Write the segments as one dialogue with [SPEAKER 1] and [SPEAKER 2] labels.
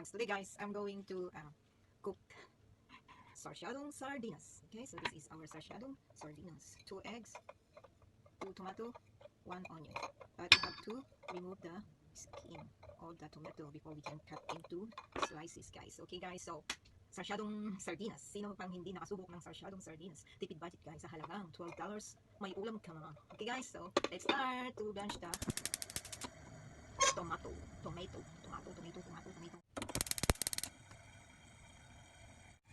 [SPEAKER 1] vlogs. Today guys, I'm going to cook Sarciadong Sardinas. Okay, so this is our Sarciadong Sardinas. 2 eggs, 2 tomato, 1 onion. But we have to remove the skin of the tomato before we can cut into slices, guys. Okay guys, so Sarciadong Sardinas. Sino pang hindi nakasubok ng Sarciadong Sardinas? Tipid budget guys, sa halagang $12. May ulam ka na. Okay guys, so let's start to blanch the tomato.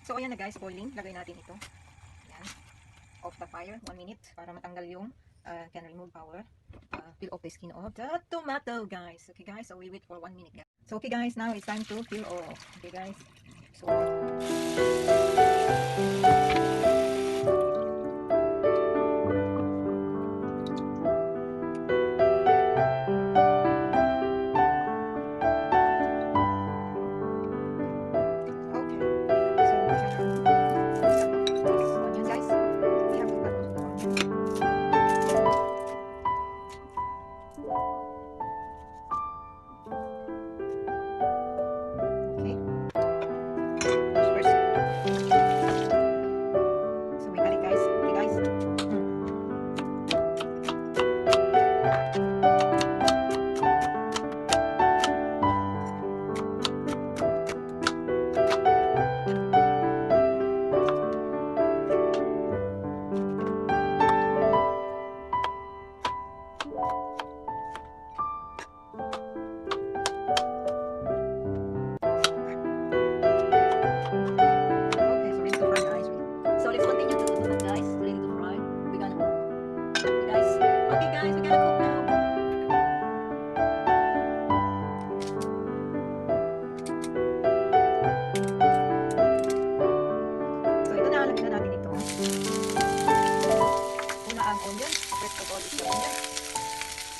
[SPEAKER 1] So ayan na guys, boiling. Lagay natin ito. Ayan. Off the fire, 1 minute para matanggal yung can remove our peel off the skin of the tomato, guys. Okay guys, so we wait for 1 minute guys. So okay guys, now it's time to peel off. Okay guys. So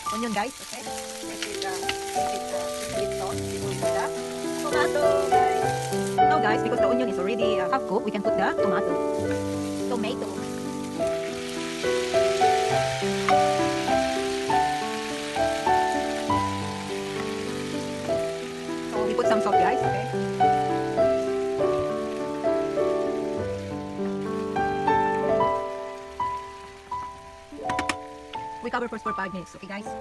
[SPEAKER 1] onion guys, okay? This is sweet sauce before we put the tomato, guys. Now guys, because the onion is already half cooked, we can put the tomato. So we put some salt guys, okay? We cover first for 5 minutes, okay guys? So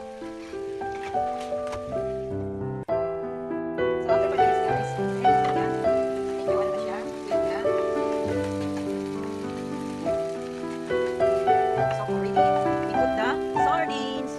[SPEAKER 1] after 5 minutes guys, okay, yan. Tingnan na siya. Yan. So already, we put the sardines.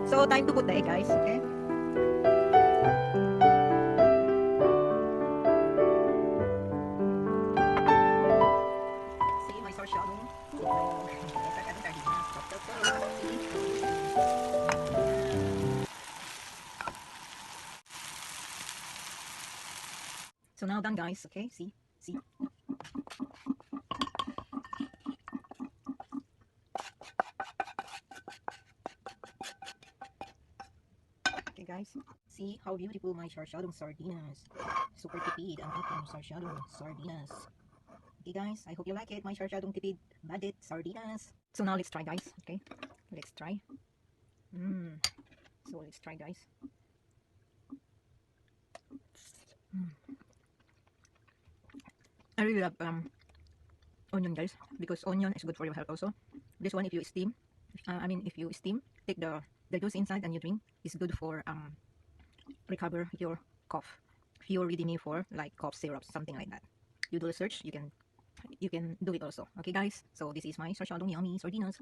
[SPEAKER 1] So time to put the egg guys, okay? See my Sarciadong Sardinas. So now done guys, okay? See? Guys, see how beautiful my Sarciadong Sardinas. Super tipid ang ating Sarciadong Sardinas. Okay guys, I hope you like it, my Sarciadong tipid budget Sardinas. So now let's try guys, okay? Let's try. So let's try guys. I really love onion guys, because onion is good for your health also. This one if you steam, if you steam, take the juice inside and you drink, is good for recover your cough. If you're reading me for like cough syrup, something like that, you do research, you can do it also. Okay guys, so this is my Sarciadong yummy Sardinas.